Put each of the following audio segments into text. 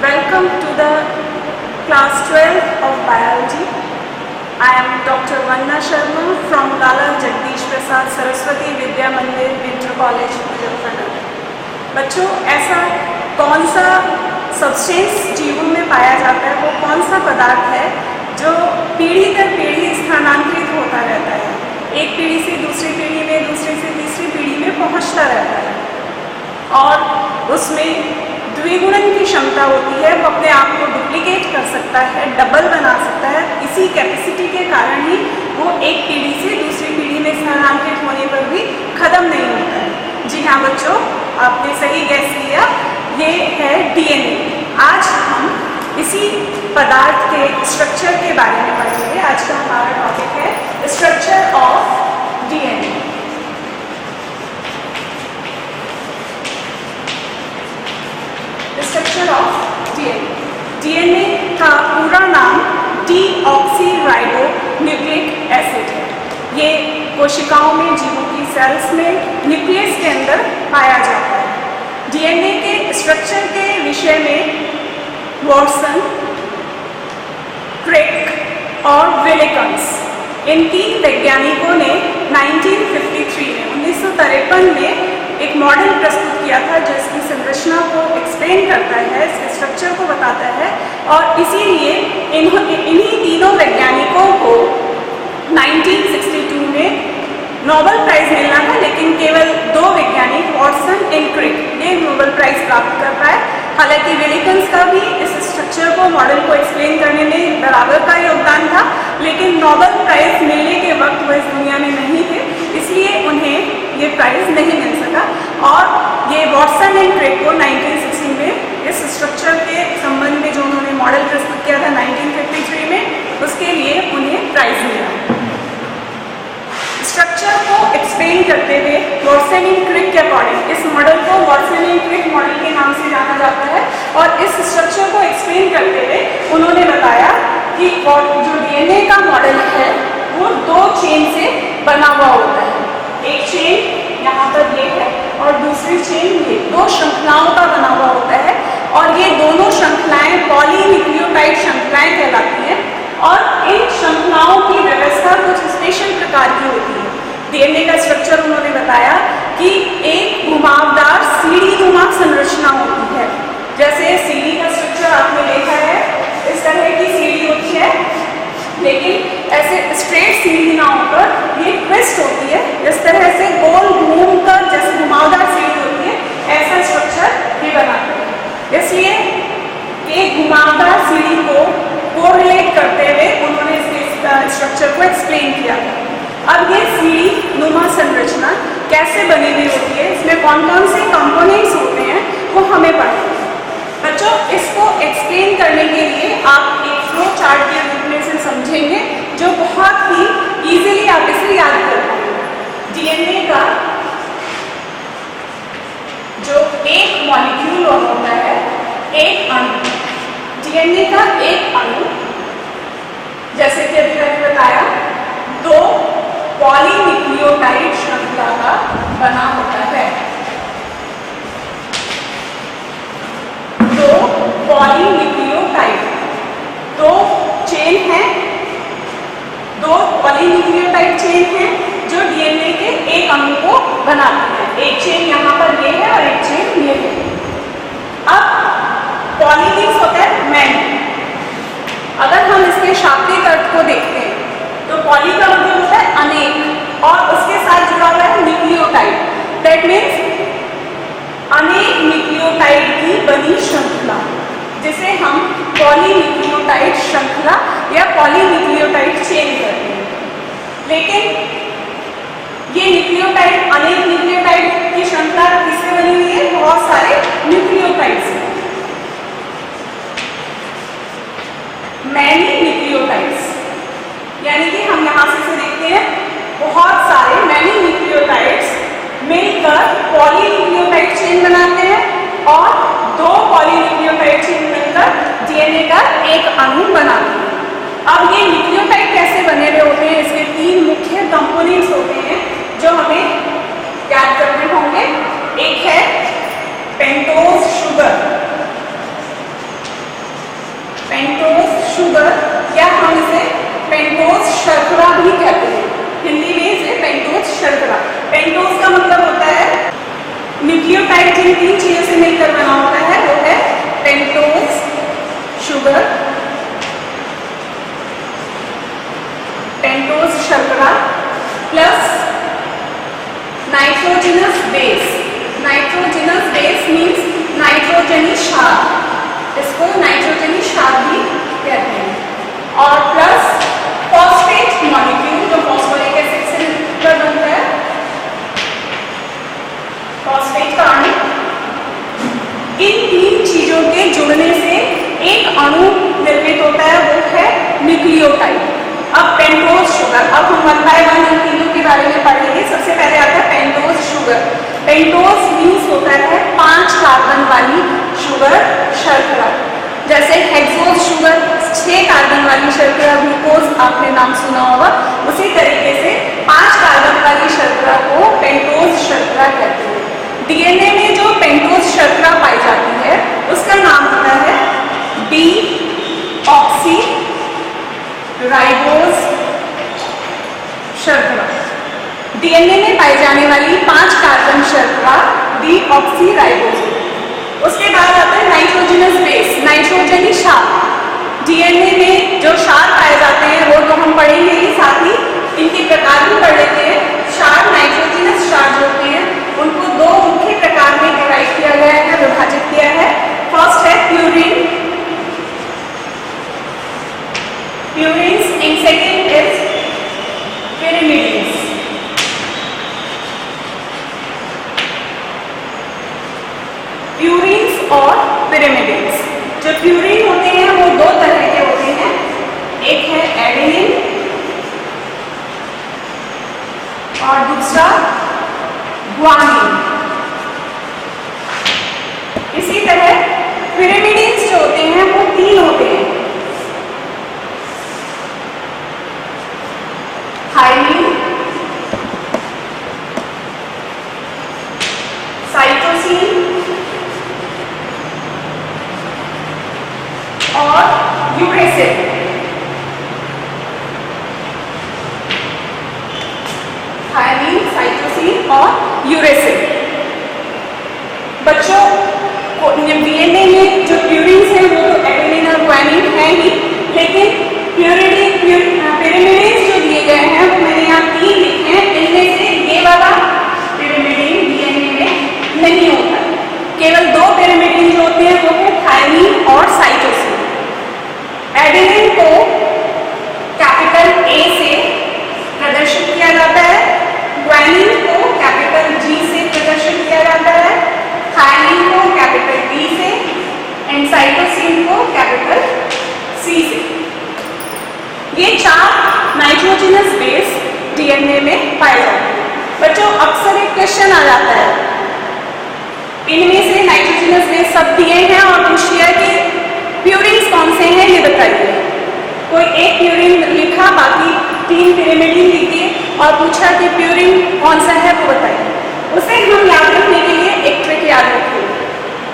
Welcome to the class 12 of biology. I am Dr. Vanna Sharma from Lala Jagdish Prasad Saraswati Vidya Mandir Inter College, Muzaffarnagar. बच्चों, ऐसा कौन सा substance जीवों में पाया जाता है, वो कौन सा पदार्थ है जो पीढ़ी दर पीढ़ी स्थानांतरित होता रहता है, एक पीढ़ी से दूसरी पीढ़ी में, दूसरी से तीसरी पीढ़ी में पहुंचता रहता है और उसमें द्विगुणन की क्षमता होती है। वो अपने आप को डुप्लीकेट कर सकता है, डबल बना सकता है। इसी कैपेसिटी के कारण ही वो एक पीढ़ी से दूसरी पीढ़ी में स्थानांतरित होने पर भी खत्म नहीं होता है। जी हाँ बच्चों, आपने सही गैस किया, ये है डीएनए। आज हम इसी पदार्थ के स्ट्रक्चर के बारे में पढ़ेंगे। आज का हमारा टॉपिक है structure of DNA. Structure of DNA. DNA का पूरा नाम डीऑक्सीराइबो न्यूक्लिक एसिड है। ये कोशिकाओं में, जीवों की सेल्स में, न्यूक्लियस के अंदर पाया जाता है। डीएनए के स्ट्रक्चर के विषय में वॉटसन, क्रिक और विलिकन्स, इन तीन वैज्ञानिकों ने 1953 में एक मॉडल प्रस्तुत किया था जो इसकी संरचना को एक्सप्लेन करता है, इसके स्ट्रक्चर को बताता है। और इसीलिए इन्हीं तीनों वैज्ञानिकों को 1962 में नोबेल प्राइज मिलना था, लेकिन केवल दो वैज्ञानिक वॉटसन एंड क्रिक ने नोबेल प्राइज प्राप्त कर पाए। हालांकि विलिकन्स का भी इस स्ट्रक्चर को, मॉडल को एक्सप्लेन करने में बराबर का योगदान था, लेकिन नोबेल प्राइज मिलने के वक्त वो इस दुनिया में नहीं थे, इसलिए उन्हें ये प्राइज नहीं मिल सका। और ये वॉटसन एंड क्रिक को 1960 में इस स्ट्रक्चर के संबंध में जो उन्होंने मॉडल प्रस्तुत किया था 1953 में, उसके लिए उन्हें प्राइज मिला। स्ट्रक्चर को एक्सप्लेन करते हुए वॉटसन एंड क्रिक के अकॉर्डिंग, इस मॉडल को वॉटसन एंड क्रिक मॉडल के नाम से जाना जाता है। और इस स्ट्रक्चर को एक्सप्लेन करते हुए उन्होंने बताया कि जो डीएनए का मॉडल है वो दो चेन से बना हुआ होता है। एक चेन यहाँ पर ये है और दूसरी चेन ये, दो श्रृंखलाओं का बना हुआ होता है। और ये दोनों श्रृंखलाएं पॉलीन्यूक्लियोटाइड श्रृंखलाएं कहलाती हैं। और इन श्रृंखलाओं की व्यवस्था कुछ स्पेशल प्रकार की होती है। डीएनए का स्ट्रक्चर उन्होंने बताया कि एक घुमावदार सीढ़ीनुमा संरचना होती है। जैसे सीढ़ी का स्ट्रक्चर आपने देखा है, इस तरह की सीढ़ी होती है, लेकिन ऐसे स्ट्रेट सीढ़ी ना होकर ये ट्विस्ट होती है। इस तरह से गोल घूमकर जैसे घुमावदार सीढ़ी होती है, ऐसा स्ट्रक्चर ये बनाते हैं। इसलिए एक घुमावदार सीढ़ी को कोरिलेट करते हुए उन्होंने इसके स्ट्रक्चर को एक्सप्लेन किया। अब ये सीढ़ी नुमा संरचना कैसे बनी हुई होती है, इसमें कौन कौन से कंपोनेंट्स होते हैं, वो हमें पढ़ना है। बच्चों, इसको एक्सप्लेन करने के लिए आप एक फ्लो चार्ट के रूप में इसे समझेंगे, जो बहुत ही इजीली आप इसे याद कर पाएंगे। डीएनए का जो एक मॉलिक्यूल होता है, एक अणु, डीएनए का एक अणु, जैसे कि अभी मैंने बताया, दो पॉलीन्यूक्लियोटाइड श्रृंखला का बना होता है। दो पॉलीन्यूक्लियोटाइड, दो चेन है, दो पॉलीन्यूक्लियोटाइड चेन है जो डीएनए के एक अणु को बनाती है। एक चेन यहाँ पर ये है और एक चेन ये है। अब पॉली मीन्स होता है मैनी। अगर हम इसके शाब्दिक अर्थ को देखते हैं तो पॉली का मतलब होता है अनेक, और उसके साथ जुड़ा हुआ है न्यूक्लियोटाइड। दैट मीन्स अनेक न्यूक्लियोटाइड की बनी श्रृंखला, जिसे हम पॉलीन्यूक्लियोटाइड श्रृंखला या पॉलीन्यूक्लियोटाइड चेन कहते हैं। लेकिन ये न्यूक्लियोटाइड, अनेक न्यूक्लियोटाइड की श्रृंखला किससे बनी हुई है? बहुत सारे न्यूक्लियोटाइड से। मैनी न्यूक्लियोटाइड्स, यानी कि हम यहाँ से देखते हैं बहुत सारे मैनी न्यूक्लियोटाइड्स मिलकर पॉलीन्यूक्लियोटाइड चेन बनाते हैं और दो पॉलीन्यूक्लियोटाइड चेन मिलकर डीएनए का एक अणु बनाते हैं। अब ये न्यूक्लियोटाइड कैसे बने हुए होते हैं? इसके तीन मुख्य कंपोनेंट्स होते हैं जो हमें याद करने होंगे। एक है पेंटोज शुगर, शुगर, या हम इसे पेंटोज शर्करा भी कहते हैं। हिंदी में इसे पेंटोज शर्करा। पेंटोज का मतलब होता है न्यूक्लियोटाइड जिन 3 चीजों से मिलकर बना होता है वो है पेंटोज शुगर, पेंटोज शर्करा plus nitrogenous base. Nitrogenous base means नाइट्रोजनी क्षार, इसको नाइट्रोजनी क्षार भी कहते हैं। और प्लस फॉस्फेट मॉलिक्यूल जो फॉस्फोरिक एसिड से मिलकर बनता है, फॉस्फेट का अणु। इन 3 चीजों के जुड़ने से एक अणु निर्मित होता है, वो है न्यूक्लियोटाइड। अब पेंटोज शुगर, अब हम 1 बाय 1 इन तीनों के बारे में पढ़ेंगे। सबसे पहले आता है पेंटोज शुगर। पेंटोज मीन्स होता है 5 कार्बन वाली शुगर शर्करा। जैसे हेक्सोज शुगर 6 कार्बन वाली शर्करा, ग्लूकोज आपने नाम सुना होगा, उसी तरीके से 5 कार्बन वाली शर्करा को पेंटोज शर्करा कहते हैं। डीएनए में जो पेंटोज शर्करा पाई जाती है उसका नाम होता है डी ऑक्सी राइबोज शर्करा। डीएनए में पाई जाने वाली 5 कार्बन शर्करा डी ऑक्सी राइबोज। उसके बाद आता है नाइट्रोजनस बेस, नाइट्रोजनी क्षार। डीएनए में जो क्षार पाए जाते हैं वो तो हम पढ़ेंगे ही, साथ ही इनके प्रकार भी पढ़ लेते हैं। क्षार, नाइट्रोजनस क्षार जो होते हैं उनको 2 मुख्य प्रकार में डिवाइड किया गया है, विभाजित किया है। फर्स्ट है purine, purines, and second is pyrimidines. Purines और पिरिमिडिन्स। जो प्यूरिन होते हैं वो 2 तरह के होते हैं, एक है एडेनिन और दूसरा ग्वानिन। इसी तरह पिरिमिडिन्स जो होते हैं वो 3 होते हैं, थायमिन, साइटोसिन और यूरेसिल। थायमिन, साइटोसिन और यूरेसिल। बच्चों को डीएनए में जो प्यूरिन्स हैं वो तो एडेनिन और ग्वानिन है ही, लेकिन पिरिमिडिन्स जो दिए गए हैं वो मैंने यहाँ 3 लिखे हैं। इनमें से ये वाला पिरिमिडिन डीएनए में नहीं होता, केवल 2 पिरिमिडिन जो होते हैं वो है थायमिन और साइटोसिन। एडेनिन को कैपिटल ए से प्रदर्शित किया जाता है, ग्वानिन को कैपिटल जी से प्रदर्शित किया जाता है, थायमिन को कैपिटल डी से, एंड साइटोसिन को कैपिटल सी से। ये 4 नाइट्रोजनस बेस डीएनए में पाए जाते हैं। बच्चों अक्सर एक क्वेश्चन आ जाता है, इनमें से नाइट्रोजनस बेस सब दिए हैं और पूछ लिया कि प्यूरिन्स कौन से हैं ये बताइए। कोई एक प्यूरिन लिखा, बाकी 3 पिरिमिडिन लिख दिए और पूछा कि प्यूरिन कौन सा है वो बताइए। उसे हम याद रखने के लिए एक ट्रिक याद रखेंगे।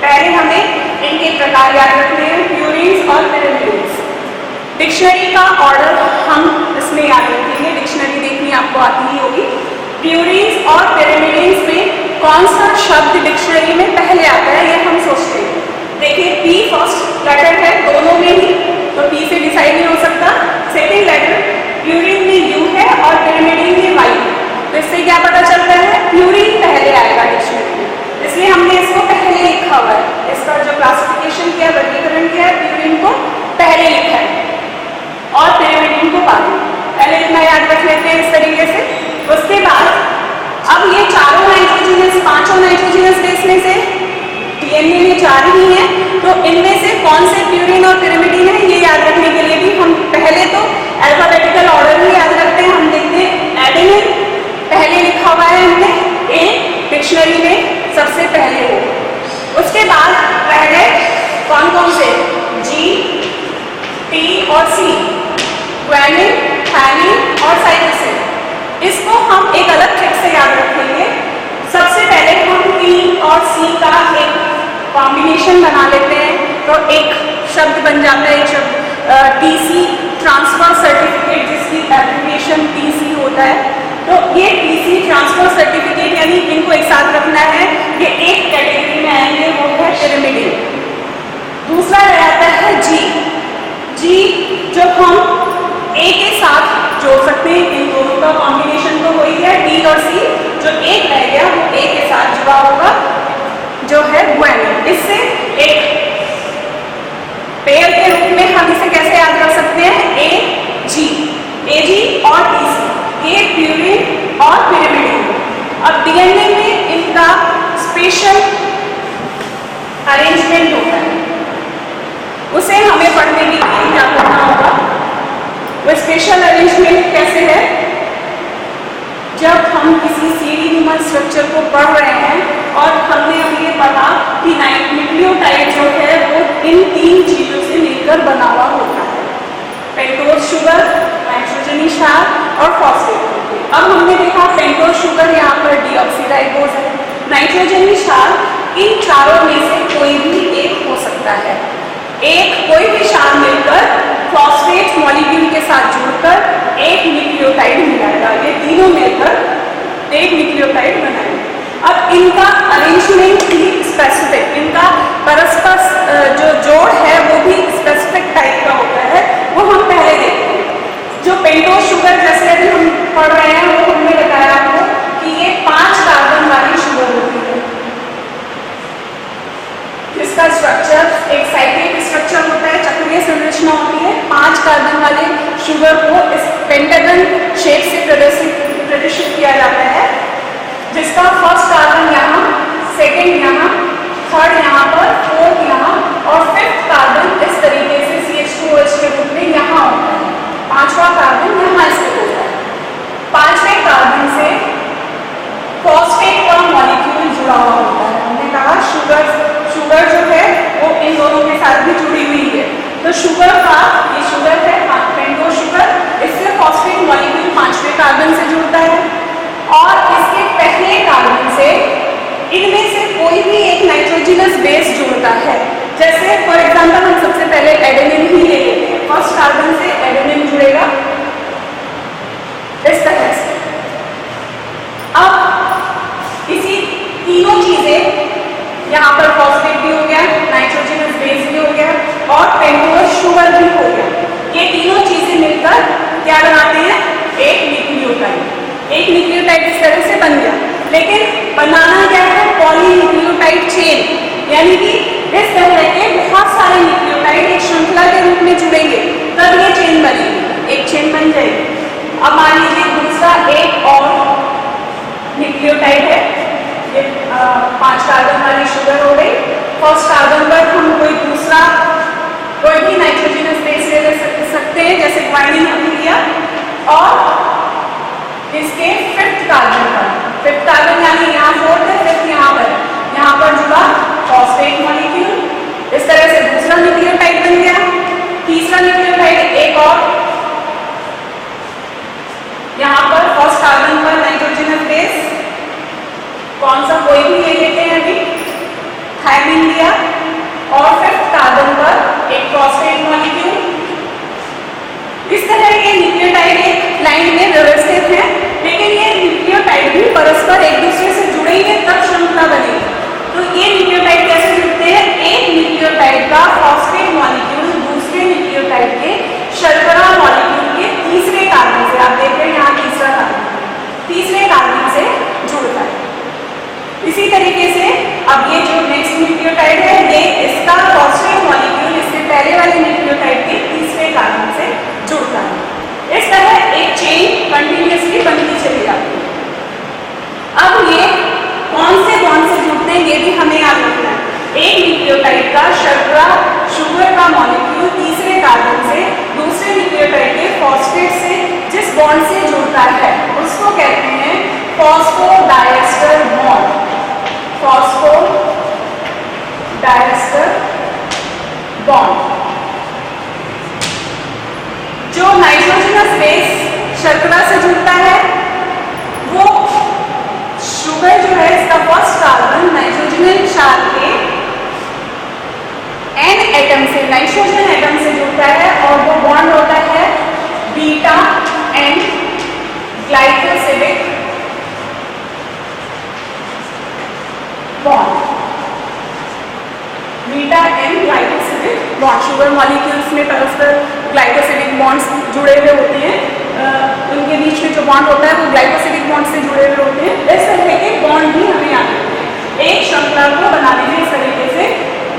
पहले हमें इनके प्रकार याद रखने हैं, प्यूरिन्स और पिरिमिडिन्स। डिक्शनरी का ऑर्डर हम इसमें याद रखेंगे, डिक्शनरी देखनी आपको आती ही होगी। प्यूरिन्स और पिरिमिडिन्स में कौन सा शब्द डिक्शनरी में पहले आता है ये हम सोचते हैं। देखिए पी फर्स्ट लेटर है दोनों में ही, तो पी से डिसाइड नहीं हो सकता। सेकेंड लेटर प्यूरिन में यू है और पिरिमिडिन में वाई है, तो इससे क्या पता चलता है प्यूरिन पहले आएगा डिक्शनरी में, इसलिए हमने इसको पहले लिखा हुआ है। इसका जो क्लासिफिकेशन किया, वर्गीकरण किया, प्यूरिन को पहले लिखा है और पिरिमिडिन को बाद में। पहले इतना याद रख लेते हैं इस तरीके से। उसके बाद अब ये चारों नाइट्रोजनस, 5 नाइट्रोजनस बेस में से डीएनए में 4 ही हैं, तो इनमें से कौन से प्यूरिन और पिरिमिडिन है ये याद रखने के लिए भी हम पहले तो अल्फाबेटिकल ऑर्डर ही याद रखते हैं। हम देखते हैं एडेनिन पहले लिखा हुआ है हमने ए डिक्शनरी में सबसे पहले हो। उसके बाद रह गए कौन कौन से, जी, टी और सी, ग्वानिन, थायमिन और साइटोसिन। इसको हम एक अलग ट्रिक से याद रखेंगे। सबसे पहले हम टी और सी का एक कॉम्बिनेशन बना लेते हैं, तो एक शब्द बन जाता है, एक शब्द टीसी ट्रांसफर सर्टिफिकेट, जिसकी एप्लीकेशन टीसी होता है, तो ये टीसी ट्रांसफर सर्टिफिकेट यानी इनको एक साथ रखना है, ये एक कैटेगरी में आएंगे, वो है पिरामिडल। दूसरा रहता है जी। जी जो हम ए के साथ जोड़ सकते हैं, इन दोनों का कॉम्बिनेशन तो हो ही है, डी और सी, जो एक रह गया वो ए के साथ जुड़ा होगा, जो है ग्वानिन। इससे एक पेयर के रूप में हम इसे कैसे याद कर सकते हैं, ए जी और टी सी, ये प्यूरिन और पिरामिडल। अब डीएनए में इनका स्पेशल अरेंजमेंट होता है, उसे हमें पढ़ने के लिए क्या करना होगा, वो स्पेशल अरेंजमेंट कैसे है। जब हम किसी सीडी ह्यूमन स्ट्रक्चर को पढ़ रहे हैं और हमने अभी ये पढ़ा कि न्यूक्लियोटाइड जो है वो इन तीन चीजों से मिलकर बना हुआ होता है, पेंटोज शुगर, नाइट्रोजनी क्षार और फॉस्फेट। अब हमने देखा पेंटोज शुगर यहाँ पर डीऑक्सीराइबोज है, नाइट्रोजनी क्षार इन चारों में से कोई भी एक हो सकता है। एक कोई भी क्षार मिलकर फॉस्फेट मॉलिक्यूल के साथ जुड़कर एक न्यूक्लियोटाइड मिलाएगा, ये तीनों मिलकर एक न्यूक्लियोटाइड बनाएंगे। अब इनका अरेंजमेंट भी स्पेसिफिक, इनका परस्पर जो जोड़ है वो भी स्पेसिफिक टाइप का होता है, वो हम पहले देखते हैं। जो पेंटोज शुगर जैसे अभी हम पढ़ रहे हैं वो हमने बताया आपको कि ये 5 कार्बन वाली शुगर होती है, जिसका स्ट्रक्चर एक साइक्लिक स्ट्रक्चर होता है, चक्रीय संरचना होती है। 5 कार्बन वाले शुगर को इस पेंटागन शेप से प्रदर्शित किया जाता है, जिसका फर्स्ट कार्बन यहाँ, सेकेंड यहाँ, थर्ड यहाँ पर, फोर्थ यहाँ और फिफ्थ कार्बन इस तरीके से CH2OH के रूप में यहाँ होता है। 5वां कार्बन यहाँ स्थित होता है। 5वें कार्बन से फॉस्फेट का मॉलिक्यूल जुड़ा हुआ होता है। हमने कहा शुगर जो है वो इन दोनों के साथ भी जुड़ी हुई है, तो शुगर का ये शुगर है पेंटोज शुगर, इससे फॉस्फेट मॉलिक्यूल 5वें कार्बन से जुड़ता है और इसके पहले कार्बन से इनमें से कोई भी एक नाइट्रोजनस बेस जुड़ता है। जैसे फॉर एग्जांपल हम सबसे पहले एडेनिन ही ले लेते हैं, फर्स्ट कार्बन से एडेनिन जुड़ेगा इस तरह से। अब इसी तीनों चीजें यहाँ पर फॉस्फेट भी हो गया, नाइट्रोजनस बेस भी हो गया और पेंटोज शुगर भी हो गया, ये तीनों चीजें मिलकर क्या बनाते हैं, एक न्यूक्लियोटाइड। एक न्यूक्लियोटाइड इस तरह से बन गया, लेकिन बनाना क्या है, पॉलीन्यूक्लियोटाइड चेन, यानी कि इस तरह के बहुत सारे न्यूक्लियोटाइड एक श्रृंखला के रूप में जुड़ेंगे तब ये चेन बनेगी, एक चेन बन जाएगी। अब मान लीजिए दूसरा एक और न्यूक्लियोटाइड है, ये 5 कार्बन वाली शुगर हो गई। फर्स्ट कार्बन पर हम कोई भी नाइट्रोजनस बेस ले सकते हैं, जैसे ग्वानिन हमने लिया, और इसके फिफ्थ कार्बन यानी यहाँ फोर्थ है, फिफ्थ यहाँ पर जुड़ा फॉस्फेट मॉलिक्यूल, इस तरह से दूसरा न्यूक्लियोटाइड बन गया। तीसरा न्यूक्लियोटाइड एक और, यहाँ पर फर्स्ट कार्बन पर नाइट्रोजनस बेस, कौन सा कोई भी ले लेते हैं अभी, थायमिन लिया, और फिफ्थ कार्बन पर एक फॉस्फेट मॉलिक्यूल। इस तरह के न्यूक्लियोटाइड एक लाइन में व्यवस्थित हैं, लेकिन ये न्यूक्लियोटाइड भी परस्पर एक दूसरे से जुड़ेंगे तब श्रृंखला बनेगी। तो ये न्यूक्लियोटाइड कैसे जुड़ते हैं, एक न्यूक्लियोटाइड का फॉस्फेट मॉलिक्यूल दूसरे न्यूक्लियोटाइड के शर्करा मॉलिक्यूल के तीसरे कार्बन से, आप देख रहे हैं यहाँ तीसरा कार्बन, तीसरे कार्बन से जुड़ता है। इसी तरीके से अब ये जो नेक्स्ट न्यूक्लियोटाइड है, ये इसका फॉस्फेट मॉलिक्यूल इससे पहले वाले न्यूक्लियोटाइड के तीसरे कार्बन से जुड़ता है। इस तरह एक चेन कंटिन्यूअसली बनती चली जाती है। अब ये कौन से जुड़ते हैं ये भी हमें याद रखना है। एक न्यूक्लियोटाइड का शर्करा शुगर का मॉलिक्यूल तीसरे कार्बन से दूसरे न्यूक्लियोटाइड के फॉस्फेट से जिस बॉन्ड से जुड़ता है उसको कहते हैं फॉस्फोडाइएस्टर बॉन्ड। Phosphodiester bond. जो नाइट्रोजनस बेस शर्करा से जुड़ता है वो शुगर जो है इसका फर्स्ट कार्बन नाइट्रोजनल क्षार के N एटम से, नाइट्रोजन एटम से जुड़ता है और glycosidic bond, beta N glycosidic bond. Sugar molecules में परस्पर ग्लाइकोसिडिक बॉन्ड्स जुड़े हुए होते हैं, उनके बीच में जो बॉन्ड होता है वो ग्लाइकोसिडिक बॉन्ड से जुड़े हुए होते हैं। इस तरह के बॉन्ड भी हमें याद रखते हैं। एक श्रृंखला को बनाने में इस तरीके से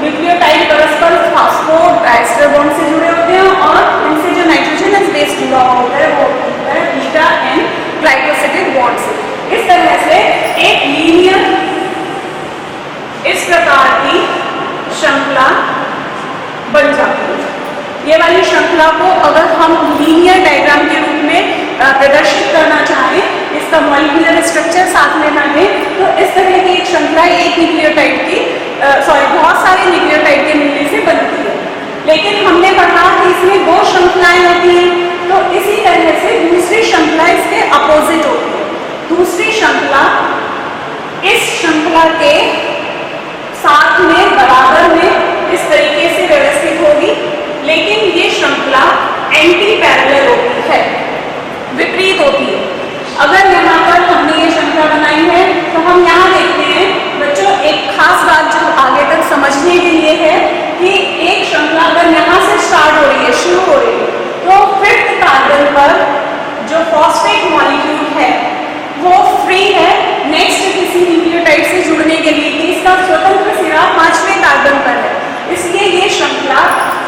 न्यूक्लियोटाइड परस्पर फास्फोडाइस्टर बॉन्ड से जुड़े होते हैं और इनसे जो नाइट्रोजनस बेस जुड़ा हुआ होता है वो होता है बीटा एन ग्लाइकोसिडिक बॉन्ड से। इस तरह से एक लीनियर इस प्रकार की श्रृंखला बन जाती है। ये वाली श्रृंखला को अगर हम लीनियर डायग्राम के रूप में प्रदर्शित करना चाहें, इसका मॉलिक्यूलर स्ट्रक्चर साथ में माने, तो इस तरह की एक श्रृंखला एक न्यूक्लियोटाइड की बहुत सारे न्यूक्लियोटाइड के मिलने से बनती है। लेकिन हमने पढ़ा कि इसमें दो श्रृंखलाएं होती हैं, तो इसी तरह से दूसरी श्रृंखला इसके अपोजिट होती है। दूसरी श्रृंखला इस श्रृंखला के साथ में बराबर में इस तरीके से व्यवस्थित होगी, लेकिन ये श्रृंखला एंटी पैरेलल होती है, विपरीत होती है। अगर यहाँ पर हमने ये श्रृंखला बनाई है तो हम यहाँ देखते हैं बच्चों, एक खास बात जो आगे तक समझने के लिए है कि एक श्रृंखला अगर यहाँ से स्टार्ट हो रही है, शुरू हो रही है, तो 5th कार्बन पर जो फॉस्फेट मॉलिक्यूल है वो फ्री है नेक्स्ट किसी न्यूक्लियोटाइड से जुड़ने के लिए, कि इसका स्वतंत्र सिरा 5वें कार्बन पर है। इसलिए ये श्रृंखला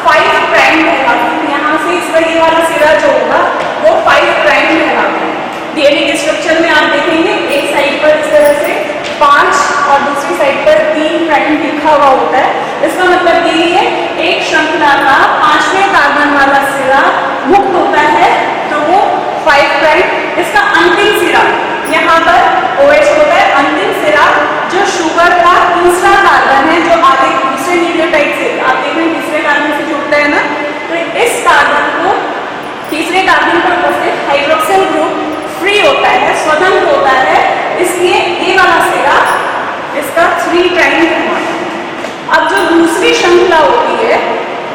5 प्राइम कहलाती है। यहाँ से इस ये वाला सिरा जो होगा वो 5 प्राइम कहलाता है। डीएनए के स्ट्रक्चर में आप देखेंगे एक साइड पर इस तरह से 5 और दूसरी साइड पर 3 प्राइम लिखा हुआ होता है। इसका मतलब ये है एक श्रृंखला का 5वें कार्बन वाला सिरा मुक्त होता है तो वो 5 प्राइम, इसका अंतिम सिरा यहाँ पर OH होता है। अंतिम सिरा जो शुगर का तीसरा कार्बन है, जो आगे दूसरे न्यूक्लियोटाइड से आप देखें तीसरे कार्बन से जुड़ता है ना, तो इस कार्बन को तीसरे कार्बन पर उपस्थित हाइड्रोक्सिल ग्रुप फ्री होता है, स्वतंत्र होता है, इसलिए ये वाला सिरा इसका 3 प्राइम कहलाता है। अब जो दूसरी श्रृंखला होती है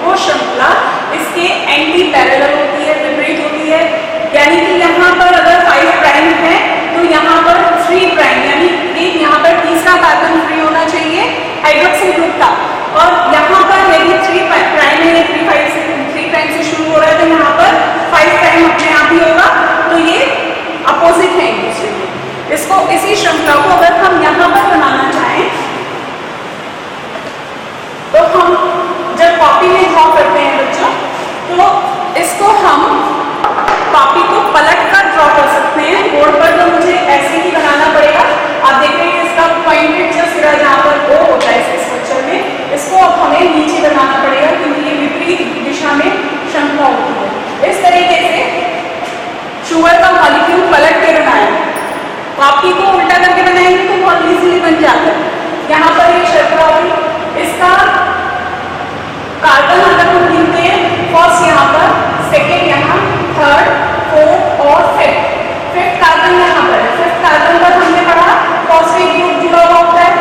वो श्रृंखला इसके एंटी पैरेलल होती है, विपरीत होती है। यानी कि यहाँ पर अगर 5 प्राइम है तो यहाँ पर 3 प्राइम, यानी एक यहाँ पर तीसरा कार्बन फ्री होना चाहिए हाइड्रोक्सिल ग्रुप का, और यहाँ पर यदि 3 प्राइम है, 3 प्राइम से शुरू हो रहा है तो यहाँ पर 5 प्राइम अपने आप ही होगा। तो ये अपोजिट है एक दूसरे के। इसको इसी श्रृंखला को अगर हम यहाँ पर बनाना चाहें तो हम जब कॉपी में ड्रॉ करते हैं बच्चों, तो इसको हम कॉपी को पलट कर ड्रॉ कर सकते हैं। बोर्ड पर तो मुझे ऐसे ही बनाना पड़ेगा। आप देख रहे हैं इसका पॉइंटेड जो सिरा जहाँ पर वो होता है इसके स्ट्रक्चर में, इसको अब हमें नीचे बनाना पड़ेगा क्योंकि ये विपरीत दिशा में श्रृंखला होती है। इस तरीके से शुगर का मॉलिक्यूल पलट के बनाया, कॉपी को उल्टा करके बनाएंगे तो बहुत इजीली बन जाता है। यहाँ पर एक श्रृंखला हुई, इसका कार्बन अगर हम गिनते हैं, फर्स्ट यहाँ पर, सेकेंड यहाँ, थर्ड, फोर्थ और फिफ्थ कार्बन यहाँ पर है। 5th कार्बन पर हमने पढ़ा फॉस्फेट ग्रुप जुड़ा हुआ होता है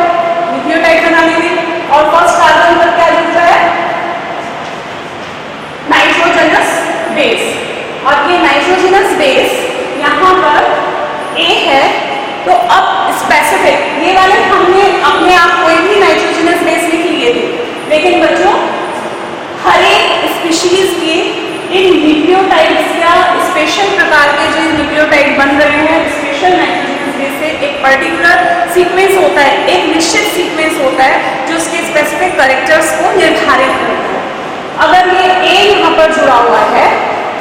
न्यूक्लियोटाइड बनाने में, और फर्स्ट कार्बन पर क्या जुड़ता है, नाइट्रोजनस बेस। और ये नाइट्रोजनस बेस यहाँ पर A है, तो अब स्पेसिफिक ये वाले हमने अपने आप कोई भी नाइट्रोजनस बेस लिख लिए थे, लेकिन बच्चों हर एक स्पीशीज के इन न्यूक्लियोटाइड्स या स्पेशल प्रकार के जो न्यूक्लियोटाइड बन रहे हैं स्पेशल नाइट्रोजनस बेस से एक पर्टिकुलर सीक्वेंस होता है, एक निश्चित सीक्वेंस होता है जो उसके स्पेसिफिक कैरेक्टर्स को निर्धारित करता है। अगर ये A यहाँ पर जुड़ा हुआ है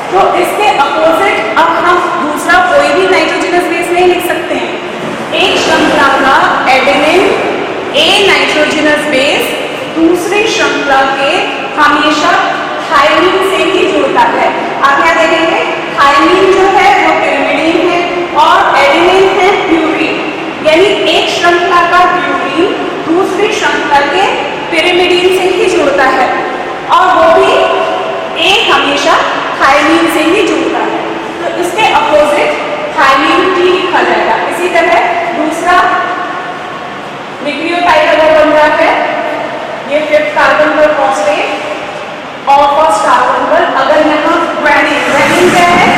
तो इसके अपोजिट अब हम दूसरा कोई भी नाइट्रोजनस बेस नहीं लिख सकते हैं। एक श्रृंखला का एडेनिन A नाइट्रोजनस बेस दूसरी श्रृंखला के हमेशा थायमीन से ही जुड़ता है। आप क्या देखेंगे, थायमीन जो है वो पिरिमिडीन है और एडेनिन है प्यूरीन, यानी एक श्रृंखला का प्यूरीन दूसरी श्रृंखला के पिरिमिडीन से ही जुड़ता है, और वो भी एक हमेशा थायमीन से ही जुड़ता है। तो इसके अपोजिट थायमीन T लिखा जाएगा। इसी तरह दूसरा न्यूक्लियोटाइड अगर बन रहा है, ये 5th कार्बन पर फॉस्फेट और 1st कार्बन पर अगर यहाँ ग्वानिन क्या है,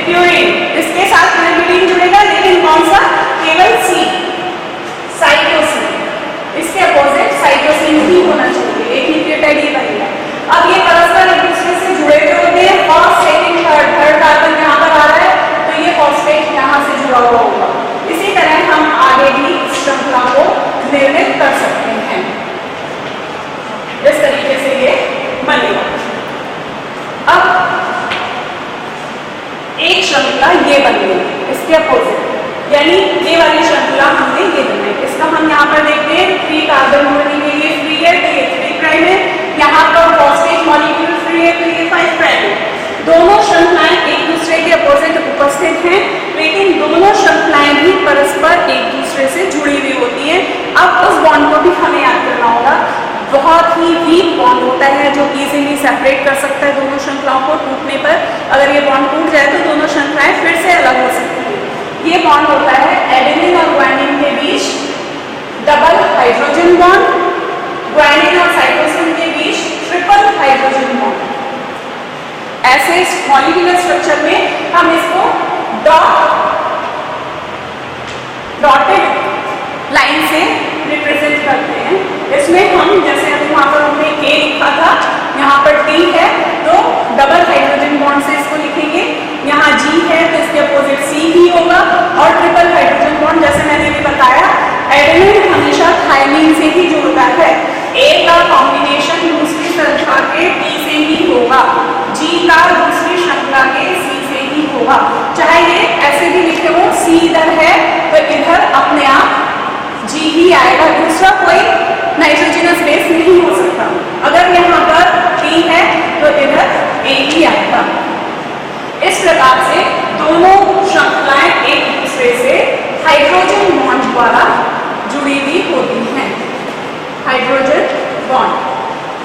प्यूरिन, इसके साथ प्यूरिन जुड़ेगा, लेकिन कौन सा? केवल सी, साइटोसिन। इसके अपोजिट साइटोसिन ही होना चाहिए, एक न्यूक्लियोटाइड ही बनेगा। अब ये परस्पर एक दूसरे से जुड़े हुए होते हैं, first second third, third carbon यहाँ पर आ रहा है तो ये फॉस्फेट यहाँ से जुड़ा हुआ होगा। इसी तरह हम आगे भी श्रृंखला को निर्मित कर सकते हैं, इस तरीके से ये बनेगा। अब एक श्रृंखला ये बन गई, इसके अपोजिट, यानी ये वाली श्रृंखला हमने ये बनाई। इसका हम यहाँ पर देखते हैं 3 कार्बन जोड़ने के लिए फ्री है तो ये 3 प्राइम है, यहाँ पर फॉस्फेट मॉलिक्यूल फ्री है तो ये 5 प्राइम है। दोनों श्रृंखलाएं एक दूसरे के अपोजिट उपस्थित हैं, लेकिन दोनों श्रृंखलाएं भी परस्पर एक दूसरे से जुड़ी हुई होती हैं। अब उस बॉन्ड को भी हमें याद करना होगा, बहुत ही वीक बॉन्ड होता है जो इजीली सेपरेट कर सकता है दोनों श्रृंखलाओं को। टूटने पर अगर ये बॉन्ड टूट जाए तो दोनों श्रृंखलाएं फिर से अलग हो सकती है। ये बॉन्ड होता है एडेनिन और ग्वानिन के बीच डबल हाइड्रोजन बॉन्ड, ग्वानिन और साइटोसिन के बीच ट्रिपल हाइड्रोजन बॉन्ड। ऐसे मॉलिक्यूलर स्ट्रक्चर में हम इसको डॉटेड लाइन से रिप्रेजेंट करते हैं। इसमें हम जैसे अभी वहां पर हमने ए लिखा था, यहाँ पर टी है तो डबल हाइड्रोजन बॉन्ड से इसको लिखेंगे, यहाँ जी है तो इसके अपोजिट सी ही होगा, और ट्रिपल हाइड्रोजन बॉन्ड जैसे मैंने भी बताया एडेनिन हमेशा थायमिन से ही जुड़ता है। ए का कॉम्बिनेशन दूसरी श्रृंखला के टी से ही होगा, जी का दूसरी श्रृंखला के सी से ही होगा। चाहे ये ऐसे भी लिखे हो, सी इधर है तो इधर अपने आप जी ही आएगा, दूसरा कोई नाइट्रोजनस बेस नहीं हो सकता। अगर यहाँ पर टी है तो इधर ए ही आएगा। इस प्रकार से दोनों श्रृंखलाएं एक दूसरे से हाइड्रोजन बॉन्ड द्वारा जुड़ी हुई होती हैं। हाइड्रोजन बॉन्ड,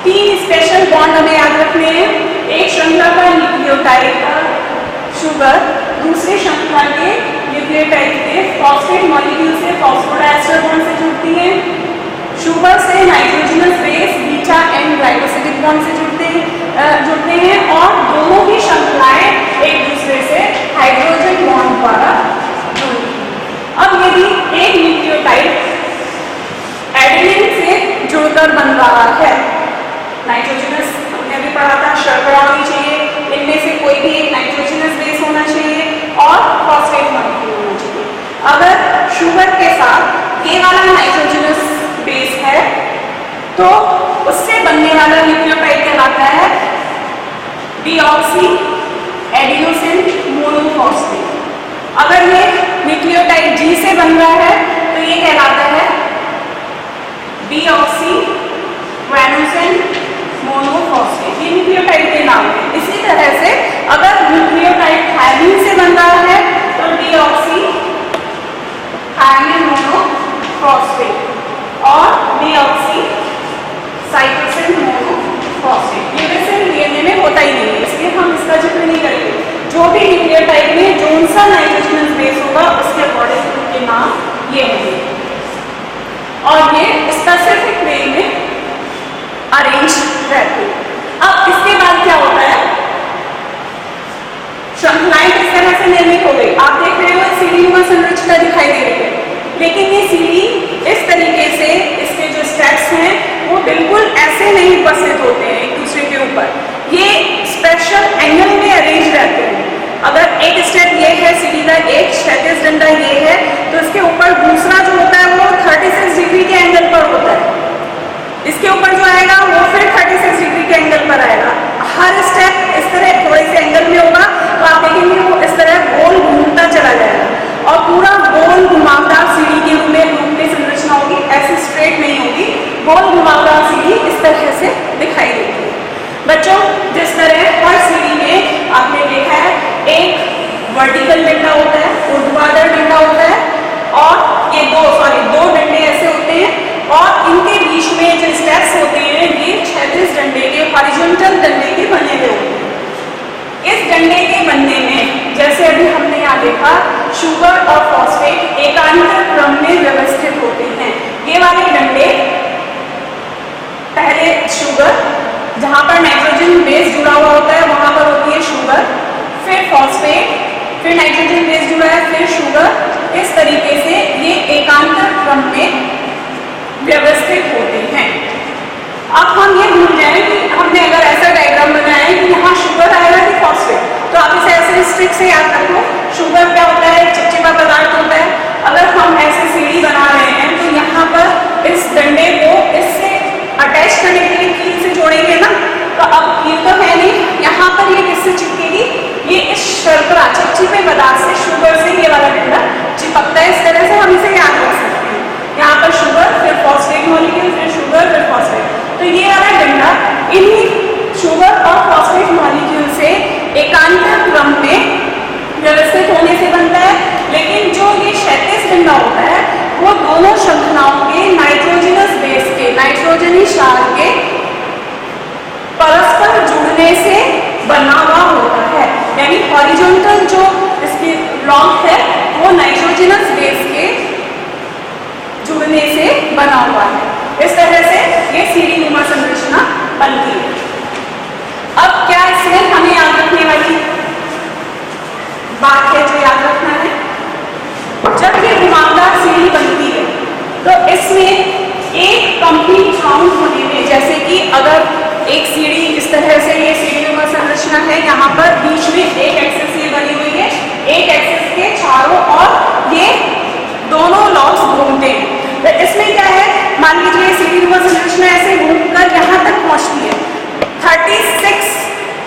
3 स्पेशल बॉन्ड हमें याद रखने हैं। एक श्रृंखला का न्यूक्लियोटाइड का शुगर दूसरे श्रृंखला के न्यूक्लियोटाइड के फॉस्फेट मॉलिक्यूल से फॉस्फोडाइस्टर बॉन्ड से जुड़ती है। शुगर से nitrogenous base beta and glycosidic bond से जुड़ते हैं, और दोनों ही श्रृंखलाएं एक दूसरे से हाइड्रोजन बॉन्ड द्वारा जुड़ती हैं। अब यदि एक न्यूक्लियोटाइड एडेनिन से जुड़कर बन रहा है, नाइट्रोजनस हमने अभी पढ़ा था, शर्करा होनी चाहिए, इनमें से कोई भी एक नाइट्रोजनस बेस होना चाहिए और फॉस्फेट मॉलिक्यूल होना चाहिए। अगर शुगर के साथ के वाला नाइट्रोजनस बेस है तो उससे बनने वाला न्यूक्लियोटाइड कहलाता है डीऑक्सी एडिनोसिन मोनोफॉस्फेट। अगर ये न्यूक्लियोटाइड जी से बन रहा है तो ये कहलाता है डीऑक्सी ग्वानोसिन मोनोफॉस्फेट। ये न्यूक्लियोटाइड के नाम है। इसी तरह से अगर न्यूक्लियोटाइड थायमिन से बन रहा है तो डीऑक्सी थायमिन मोनोफॉस्फेट और डीऑक्सी साइटोसिन मोनोफॉस्फेट। ये वैसे डीएनए में होता ही नहीं है, इसलिए हम इसका जिक्र नहीं करेंगे। जो भी न्यूक्लियोटाइड में जो सा नाइट्रोजनस बेस होगा उसके अकॉर्डिंग उनके नाम ये होंगे, और ये स्पेसिफिक वे में अरेंज रहते हैं। अब इसके बाद क्या होता है, श्रृंखलाएं किस तरह से निर्मित हो गई। आप देख रहे हो सीढ़ीनुमा संरचना दिखाई दे रही है, लेकिन ये सीढ़ी इस तरीके से इसके जो स्टेप्स हैं वो बिल्कुल ऐसे नहीं उपस्थित होते हैं एक दूसरे के ऊपर, ये स्पेशल एंगल में अरेंज रहते हैं। अगर एक स्टेप ये है सीढ़ी का, एक क्षैतिज डंडा ये है, तो इसके ऊपर दूसरा जो होता है वो 36 डिग्री के एंगल पर होता है। इसके ऊपर जो आएगा वो फिर 36 डिग्री के एंगल पर आएगा। हर स्टेप इस तरह थोड़े से एंगल में होगा तो आप देखेंगे वो इस तरह गोल घूमता चला जाएगा और पूरा गोल घुमावदार सीढ़ी के रूप में संरचना होगी, ऐसी स्ट्रेट नहीं होगी। गोल घुमावदार सीढ़ी इस तरह से दिखाई देती है। बच्चों, जिस तरह हर सीढ़ी में आपने देखा है एक वर्टिकल डंडा होता है, ऊर्ध्वाधर डंडा होता है, और ये दो डंडे ऐसे होते हैं, और इनके बीच में जो स्टेप्स होते हैं ये क्षैतिज डंडे के, हॉरिजॉन्टल डंडे के बने हुए होते हैं। इस डंडे के बनने में जैसे अभी हमने यहाँ देखा शुगर और फॉस्फेट एकांतर क्रम में व्यवस्थित होते हैं। ये वाले डंडे पहले शुगर, जहाँ पर नाइट्रोजन बेस जुड़ा हुआ होता है वहां पर होती है शुगर, फिर फॉस्फेट, फिर नाइट्रोजन बेस जुड़ा है, फिर शुगर। इस तरीके से ये एकांतर क्रम में व्यवस्थित होते हैं। अब हम ये भूल जाए कि हमने अगर ऐसा डायग्राम बनाया है कि यहाँ शुगर आएगा कि फॉस्फेट, तो आप इसे ऐसे स्ट्रिक से याद रखो। शुगर क्या होता है? चिपचिपा पदार्थ होता है। अगर हम ऐसे सीढ़ी बना रहे हैं तो यहाँ पर इस डंडे को इससे अटैच करने के लिए कील से जोड़ेंगे ना, तो अब कील तो है नहीं, यहाँ पर ये किससे चिपकेगी? ये इस शर्करा चिपचिपे पदार्थ से, शुगर से ये वाला डंडा चिपकता है। इस तरह से हम इसे याद रख सकते हैं। यहाँ पर शुगर, फिर फॉस्फेट मॉलिक्यूल, फिर शुगर, फिर फॉस्फेट। तो ये वाला डंडा इन्हीं शुगर और फॉस्फेट मॉलिक्यूल से एकांतर क्रम में व्यवस्थित होने से बनता है। लेकिन जो ये क्षैतिज डंडा होता है वो दोनों श्रृंखलाओं के नाइट्रोजनस बेस के, नाइट्रोजनी क्षार के परस्पर जुड़ने से बना हुआ होता है। यानी हॉरिजॉन्टल जो इसकी ब्लॉक है वो नाइट्रोजनस बेस के जुड़ने से बना हुआ है। इस तरह से ये सीढ़ी नुमा संरचना बनती है। अब क्या इसमें हमें याद रखने वाली बात है जो याद रखना है? जब ये घुमावदार सीढ़ी बनती है तो इसमें एक कंप्लीट राउंड होने में, जैसे कि अगर एक सीढ़ी इस तरह से, ये सीढ़ी नुमा संरचना है, यहाँ पर बीच में एक एक्सिस ये बनी हुई है, एक एक्सिस के चारों और ये दोनों लॉग्स घूमते हैं। तो इसमें क्या है, मान लीजिए सीढ़ी नुमा संरचना ऐसे घूमकर यहाँ तक पहुँचती है, 36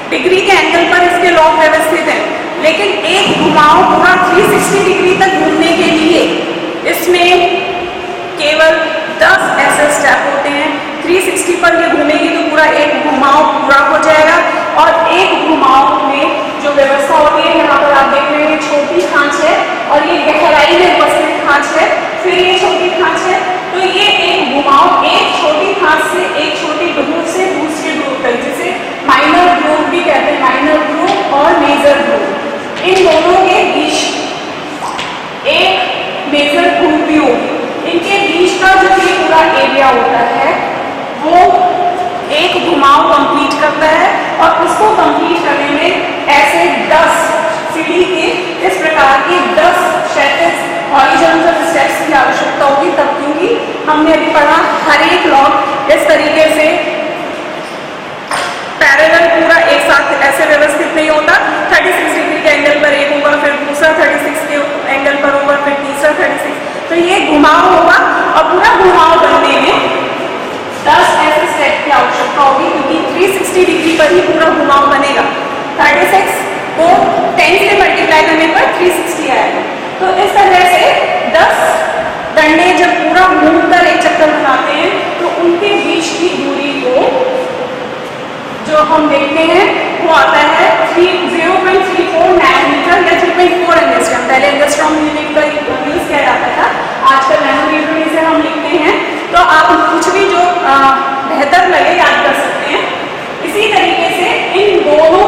डिग्री के एंगल पर इसके लॉग व्यवस्थित है। लेकिन एक घुमाव पूरा 360 डिग्री तक घूमने के लिए इसमें केवल 10 ऐसे स्टेप होते हैं। 360 पर ये घूमेगी तो पूरा एक घुमाव पूरा हो जाएगा। और एक घुमाव में जो व्यवस्था होती है, यहाँ पर आप देख रहे हैं छोटी खांच है और ये गहराई में उपस्थित खांच है, फिर ये छोटी खांच है। तो ये एक घुमाव एक छोटी खांच से एक छोटी ग्रूव से दूसरे ग्रूव तक, जिसे माइनर ग्रूव भी कहते हैं, माइनर ग्रूव और मेजर ग्रूव, इन दोनों के बीच एक मेजर ग्रूव भी होगी। इनके बीच का जो ये पूरा एरिया होता है वो एक घुमाव कंप्लीट करता है और उसको कंप्लीट करने में ऐसे 10 सीढ़ी के इस प्रकार के 10 क्षैतिज हॉरिजॉन्टल स्टेप्स की आवश्यकता होगी तब, क्योंकि हमने अभी पढ़ा हर एक लॉग इस तरीके से पैरेलल पूरा एक साथ ऐसे व्यवस्थित नहीं होता। 36 डिग्री के एंगल पर एक होगा, फिर दूसरा 36 के एंगल पर होगा, फिर तीसरा 36। तो ये घुमाव होगा और पूरा घुमाव बनने में 10 ऐसे स्टेप की आवश्यकता होगी, क्योंकि 360 डिग्री पर ही पूरा घुमाव बनेगा। 36 को 10 से मल्टीप्लाई करने पर 360 आएगा। तो इस तरह से 10 डंडे जब पूरा घूमकर एक चक्कर बनाते हैं तो उनके बीच की दूरी को जो हम देखते हैं वो आता है 0.34 नैनोमीटर या 3.4 एंगस्ट्रॉम। पहले एंगस्ट्रॉम यूनिट का यूज किया जाता था, आजकल नैनोमीटर से हम लिखते हैं। तो आप कुछ भी जो बेहतर लगे याद कर सकते हैं। इसी तरीके से इन दोनों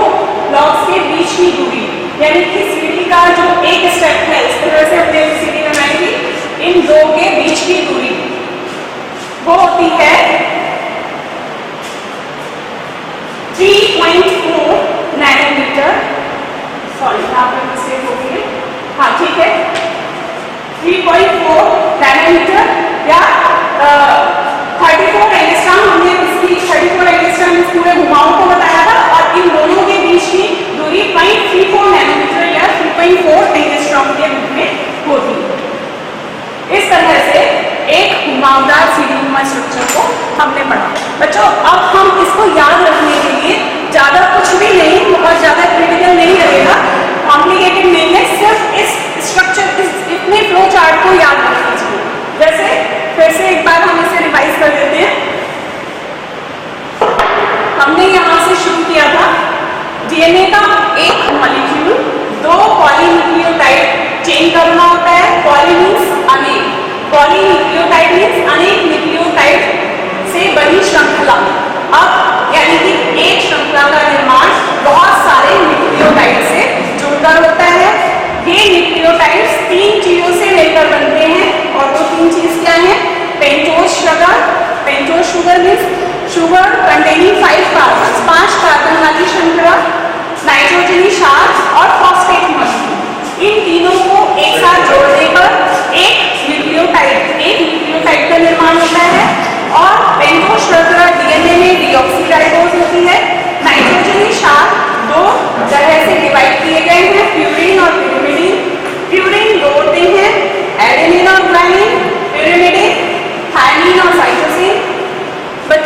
ब्लॉक्स के बीच की दूरी, यानी कि सीढ़ी का जो एक स्टेप है, इस तरह से हमने सीढ़ी बनाएंगे, इन दो के बीच की दूरी वो होती है 3.4 नैनोमीटर। सॉरी, यहाँ पर मिस्टेक हो गई है। हाँ ठीक है, 3.4 नैनोमीटर या 34 एंगस्ट्रॉम। हमने इसकी 34 एंगस्ट्रॉम इस पूरे घुमाव को बताया था और इन दोनों के बीच की दूरी 0.34 नैनोमीटर या 3.4 एंगस्ट्रॉम के रूप में होती है। इस तरह से एक घुमावदार सीढ़ीनुमा स्ट्रक्चर को हमने पढ़ा। बच्चों, अब हम इसको याद रखने के लिए ज़्यादा कुछ भी नहीं, बहुत ज़्यादा क्रिटिकल नहीं रहेगा, कॉम्प्लिकेटेड नहीं है, सिर्फ इस स्ट्रक्चर, इतने फ्लो चार्ट को याद रख लीजिए। जैसे फिर से एक बार हम इसे रिवाइज कर देते हैं। हमने यहाँ से शुरू किया था, डीएनए का एक मॉलिक्यूल 2 पॉलीन्यूक्लियोटाइड चेन का बना होता है। पॉली मीन्स अनेक, पॉलीन्यूक्लियोटाइड मीन्स अनेक न्यूक्लियोटाइड से बनी श्रृंखला। अब यानी कि एक श्रृंखला का निर्माण बहुत सारे न्यूक्लियोटाइड से जुड़कर होता है। ये न्यूक्लियोटाइड्स 3 चीजों से मिलकर बनते हैं और वो 3 चीज क्या है? Pentose sugar, pentose sugar means sugar containing 5 carbon, 5 carbon वाली श्रृंखला, नाइट्रोजनी क्षार और फॉस्फेट मॉलिक्यूल।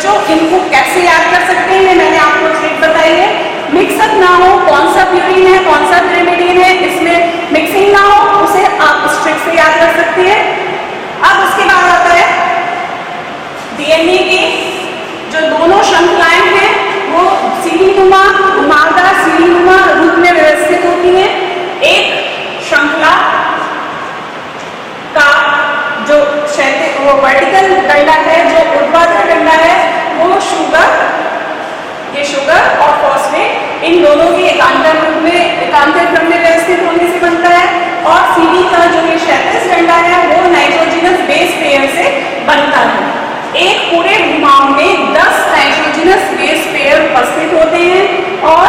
बच्चों इनको कैसे याद कर सकते हैं, मैंने आपको ट्रिक बताई है। मिक्सअप ना हो, कौन सा प्यूरिन है कौन सा pyrimidine है, इसमें मिक्सिंग ना हो, उसे आप इस ट्रिक से याद कर सकते हैं। अब उसके बाद आता है डीएनए की जो दोनों श्रृंखलाएं हैं वो सीढ़ीनुमा घुमावदार सीढ़ीनुमा रूप में व्यवस्थित होती हैं। एक श्रृंखला का जो वो वर्टिकल डंडा है, जो ऊर्ध्वाधर डंडा है, वो शुगर, ये शुगर और फॉस्फेट इन दोनों के एकांतर क्रम में व्यवस्थित होने से बनता है। और सीढ़ी का जो ये क्षैतिज डंडा है वो नाइट्रोजनस बेस पेयर से बनता है। एक पूरे घुमाव में 10 नाइट्रोजनस बेस पेयर उपस्थित होते हैं और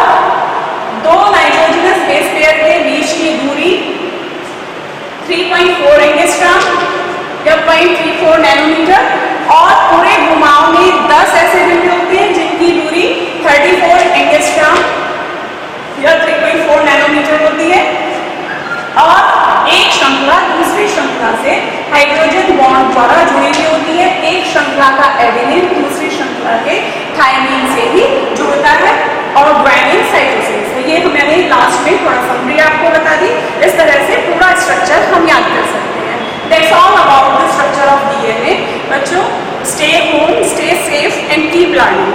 2 नाइट्रोजनस बेस पेयर के बीच की दूरी 3.4 एंगस्ट्रॉम या 0.34 नैनोमीटर और पूरे घुमाव में 10 ऐसे बिंदु होते हैं जिनकी दूरी 34 एंगस्ट्रॉम या 3.4 नैनोमीटर होती है। और एक श्रृंखला दूसरी श्रृंखला से हाइड्रोजन बॉन्ड द्वारा जुड़ी हुई होती है। एक श्रृंखला का एडेनिन दूसरी श्रृंखला के थायमिन से ही जुड़ता है और ग्वानिन साइटोसिन से। ये मैंने लास्ट में थोड़ा समरी आपको बता दी। इस तरह से पूरा स्ट्रक्चर हम याद कर सकते हैं। That's all about the structure of DNA. बच्चों, stay home, stay safe and keep learning.